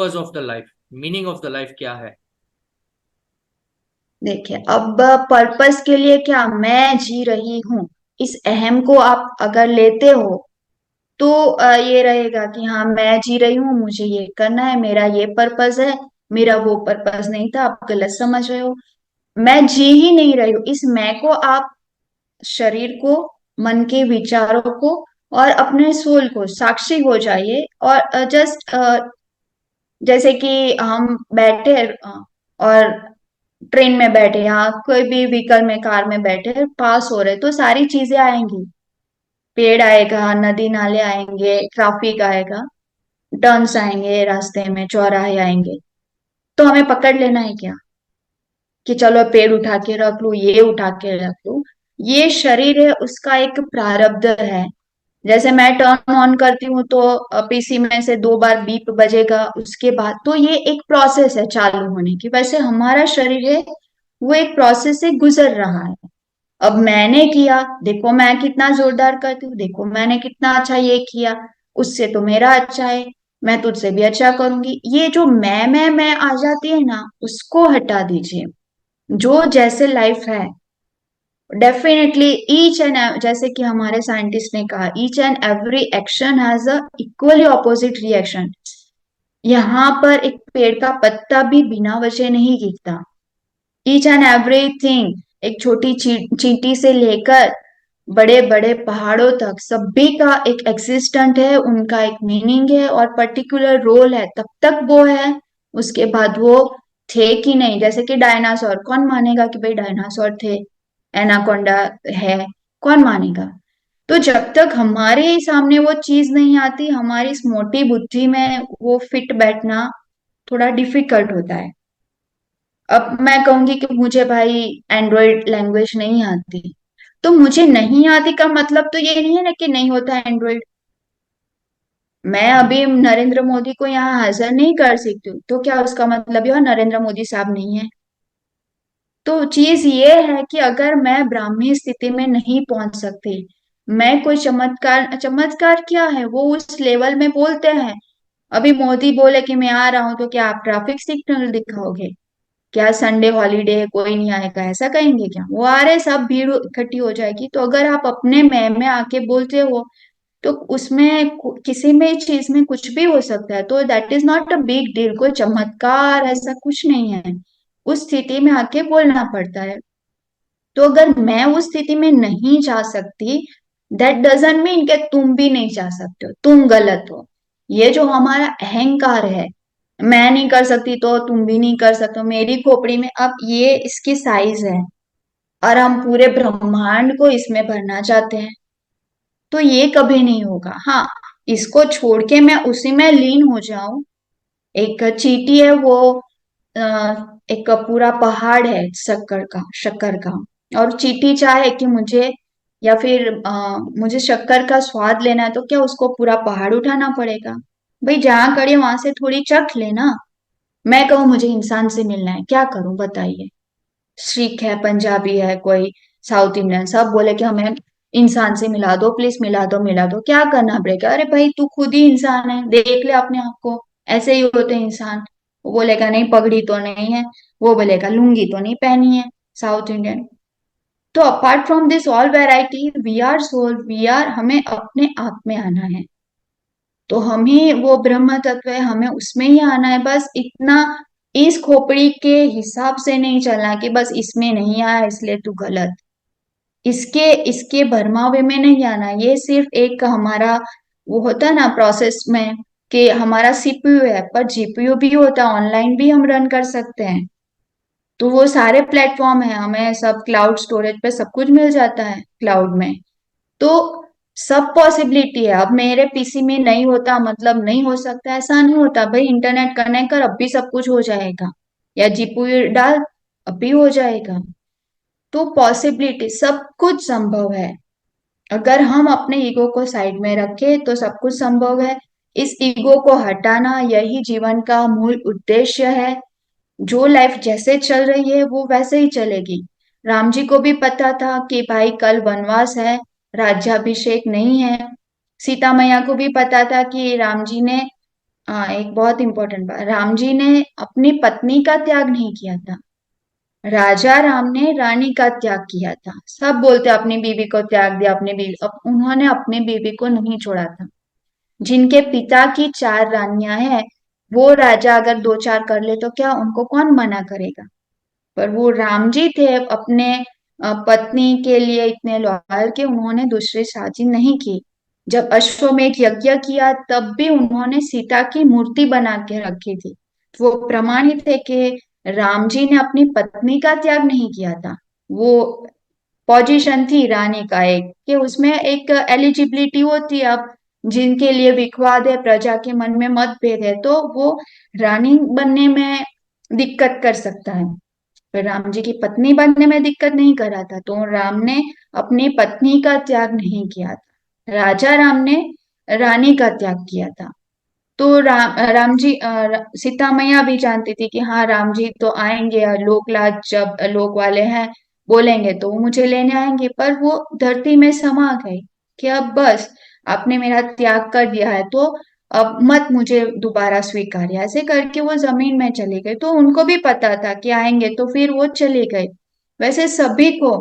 Purpose of the life, meaning of the life क्या है? देखिए, अब पर्पस के लिए क्या मैं जी रही हूँ, इस अहम को आप अगर लेते हो तो ये रहेगा कि हाँ मैं जी रही हूँ, मुझे ये करना है, मेरा ये पर्पस है। मेरा वो पर्पस नहीं था, आप गलत समझ रहे हो। मैं जी ही नहीं रही हूँ, इस मैं को आप शरीर को, मन के विचारों को और अपने सोल को साक्षी हो जाइए। और जस्ट जैसे कि हम बैठे और ट्रेन में बैठे, यहाँ कोई भी व्हीकल में, कार में बैठे पास हो रहे, तो सारी चीजें आएंगी। पेड़ आएगा, नदी नाले आएंगे, ट्रैफिक आएगा, टर्न्स आएंगे, रास्ते में चौराहे आएंगे। तो हमें पकड़ लेना है क्या कि चलो पेड़ उठा के रख लूं, ये उठा के रख लूं। ये शरीर है, उसका एक प्रारब्ध है। जैसे मैं टर्न ऑन करती हूँ तो पीसी में से 2 बार बीप बजेगा, उसके बाद तो ये एक प्रोसेस है चालू होने की। वैसे हमारा शरीर है, वो एक प्रोसेस से गुजर रहा है। अब मैंने किया, देखो मैं कितना जोरदार करती हूँ, देखो मैंने कितना अच्छा ये किया, उससे तो मेरा अच्छा है, मैं तुझसे भी अच्छा करूंगी। ये जो मैं आ जाती है ना, उसको हटा दीजिए। जो जैसे लाइफ है, डेफिनेटली ईच एंड, जैसे कि हमारे साइंटिस्ट ने कहा, each and every action has a equally opposite reaction. यहाँ पर एक पेड़ का पत्ता भी बिना वजह नहीं गिरता। ईच एंड एवरीथिंग, एक छोटी चींटी से लेकर बड़े बड़े पहाड़ों तक, सभी का एक एग्जिस्टेंट है, उनका एक मीनिंग है और पर्टिकुलर रोल है, तब तक वो है। उसके बाद वो थे कि नहीं, जैसे कि डायनासोर, कौन मानेगा कि भाई डायनासोर थे, एनाकोंडा है, कौन मानेगा। तो जब तक हमारे सामने वो चीज नहीं आती, हमारी इस मोटी बुद्धि में वो फिट बैठना थोड़ा डिफिकल्ट होता है। अब मैं कहूंगी कि मुझे भाई एंड्रॉइड लैंग्वेज नहीं आती, तो मुझे नहीं आती का मतलब तो ये नहीं है ना कि नहीं होता एंड्रॉइड। मैं अभी नरेंद्र मोदी को यहाँ हाजिर नहीं कर सकती हूँ, तो क्या उसका मतलब यह नरेंद्र मोदी साहब नहीं है? तो चीज ये है कि अगर मैं ब्राह्मी स्थिति में नहीं पहुंच सकती, मैं कोई चमत्कार, चमत्कार क्या है, वो उस लेवल में बोलते हैं। अभी मोदी बोले कि मैं आ रहा हूं, तो क्या आप ट्रैफिक सिग्नल दिखाओगे? क्या संडे हॉलीडे है कोई नहीं आएगा, ऐसा कहेंगे क्या? वो आ रहे, सब भीड़ इकट्ठी हो जाएगी। तो अगर आप अपने में आके बोलते हो, तो उसमें किसी में चीज में कुछ भी हो सकता है, तो that is not a big deal, कोई चमत्कार ऐसा कुछ नहीं है। उस स्थिति में आके बोलना पड़ता है। तो अगर मैं उस स्थिति में नहीं जा सकती, दैट डजंट मीन कि तुम भी नहीं जा सकते हो, तुम गलत हो। ये जो हमारा अहंकार है, मैं नहीं कर सकती तो तुम भी नहीं कर सकते हो, मेरी खोपड़ी में, अब ये इसकी साइज है और हम पूरे ब्रह्मांड को इसमें भरना चाहते हैं, तो ये कभी नहीं होगा। हाँ, इसको छोड़ के मैं उसी में लीन हो जाऊं। एक चींटी है वो, अ, एक पूरा पहाड़ है शक्कर का, और चींटी चाहे कि मुझे, या फिर मुझे शक्कर का स्वाद लेना है, तो क्या उसको पूरा पहाड़ उठाना पड़ेगा? भाई जहां खड़ी है वहां से थोड़ी चख लेना। मैं कहूँ मुझे इंसान से मिलना है, क्या करूं बताइए? सिख है, पंजाबी है, कोई साउथ इंडियन, सब बोले कि हमें इंसान से मिला दो, प्लीज मिला दो मिला दो। क्या करना पड़ेगा? अरे भाई तू खुद ही इंसान है, देख ले अपने आप को, ऐसे ही होते हैं इंसान। वो बोलेगा नहीं पगड़ी तो नहीं है, वो बोलेगा लुंगी तो नहीं पहनी है, साउथ इंडियन। तो apart from this all variety, we are soul, we are, हमें अपने आप में आना है। तो हम ही वो ब्रह्म तत्व है, हमें उसमें ही आना है, बस इतना। इस खोपड़ी के हिसाब से नहीं चलना कि बस इसमें नहीं आया इसलिए तू गलत, इसके इसके भरमावे में नहीं आना। ये सिर्फ एक हमारा वो होता है ना प्रोसेस में, कि हमारा सीपीयू है, पर जीपीयू भी होता है, ऑनलाइन भी हम रन कर सकते हैं। तो वो सारे प्लेटफॉर्म है, हमें सब क्लाउड स्टोरेज पे सब कुछ मिल जाता है क्लाउड में। तो सब पॉसिबिलिटी है। अब मेरे पीसी में नहीं होता मतलब नहीं हो सकता, ऐसा नहीं होता भाई। इंटरनेट कनेक्ट कर, अब भी सब कुछ हो जाएगा, या जीपीयू डाल, अब भी हो जाएगा। तो पॉसिबिलिटी, सब कुछ संभव है। अगर हम अपने ईगो को साइड में रखें तो सब कुछ संभव है। इस ईगो को हटाना यही जीवन का मूल उद्देश्य है। जो लाइफ जैसे चल रही है वो वैसे ही चलेगी। राम जी को भी पता था कि भाई कल वनवास है, राज्याभिषेक नहीं है। सीता मैया को भी पता था कि राम जी ने एक बहुत इंपॉर्टेंट बात, राम जी ने अपनी पत्नी का त्याग नहीं किया था। राजा राम ने रानी का त्याग किया था। सब बोलते अपनी बीवी को त्याग दिया, अपनी बीवी, अब उन्होंने अपनी बीवी को नहीं छोड़ा था। जिनके पिता की 4 रानियां हैं, वो राजा अगर 2 4 कर ले तो क्या उनको कौन मना करेगा। पर वो राम जी थे अपने पत्नी के लिए इतने लॉयल कि उन्होंने दूसरी शादी नहीं की। जब अश्वमेध यज्ञ किया तब भी उन्होंने सीता की मूर्ति बना के रखी थी। वो प्रमाणित है कि राम जी ने अपनी पत्नी का त्याग नहीं किया था। वो पोजीशन थी रानी का एक, कि उसमें एक एलिजिबिलिटी होती है। अब जिनके लिए विवाद है, प्रजा के मन में मतभेद है, तो वो रानी बनने में दिक्कत कर सकता है। पर राम जी की पत्नी बनने में दिक्कत नहीं कर रहा था, तो राम ने अपनी पत्नी का त्याग नहीं किया था। राजा राम ने रानी का त्याग किया था। तो राम जी सीता मैया भी जानती थी कि हाँ राम जी तो आएंगे, और लोक लाज जब लोक वाले हैं बोलेंगे तो वो मुझे लेने आएंगे। पर वो धरती में समा गई कि अब बस आपने मेरा त्याग कर दिया है, तो अब मत मुझे दोबारा स्वीकार। ऐसे करके वो जमीन में चली गई। तो उनको भी पता था कि आएंगे, तो फिर वो चले गए। वैसे सभी को,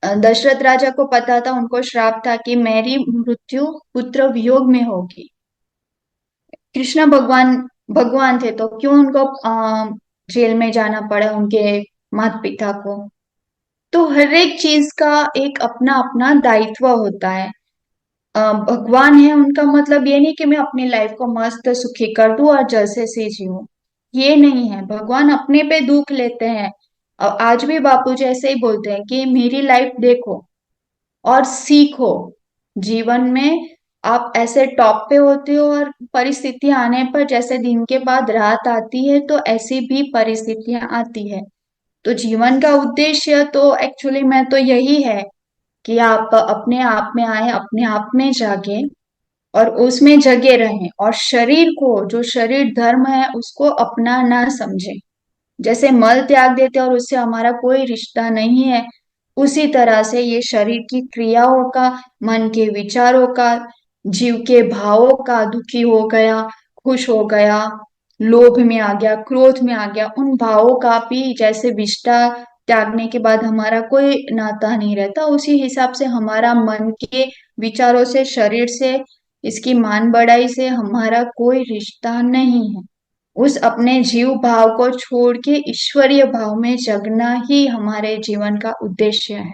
दशरथ राजा को पता था, उनको श्राप था कि मेरी मृत्यु पुत्र वियोग में होगी। कृष्ण भगवान भगवान थे, तो क्यों उनको जेल में जाना पड़ा उनके माता पिता को। तो हर एक चीज का एक अपना अपना दायित्व होता है। भगवान है उनका मतलब ये नहीं कि मैं अपनी लाइफ को मस्त सुखी कर दूं और जैसे से जीऊं। ये नहीं है, भगवान अपने पे दुख लेते हैं। आज भी बापू जी ऐसे ही बोलते हैं कि मेरी लाइफ देखो और सीखो। जीवन में आप ऐसे टॉप पे होते हो, और परिस्थितियां आने पर जैसे दिन के बाद रात आती है, तो ऐसी भी परिस्थितियां आती है। तो जीवन का उद्देश्य तो एक्चुअली में तो यही है कि आप अपने आप में आए, अपने आप में जागे और उसमें जगे रहें, और शरीर को, जो शरीर धर्म है, उसको अपना ना समझे। जैसे मल त्याग देते और उससे हमारा कोई रिश्ता नहीं है, उसी तरह से ये शरीर की क्रियाओं का, मन के विचारों का, जीव के भावों का, दुखी हो गया, खुश हो गया, लोभ में आ गया, क्रोध में आ गया, उन भावों का भी जैसे विष्ठा त्यागने के बाद हमारा कोई नाता नहीं रहता, उसी हिसाब से हमारा मन के विचारों से, शरीर से, इसकी मान बढ़ाई से हमारा कोई रिश्ता नहीं है। उस अपने जीव भाव को छोड़ के ईश्वरीय भाव में जगना ही हमारे जीवन का उद्देश्य है।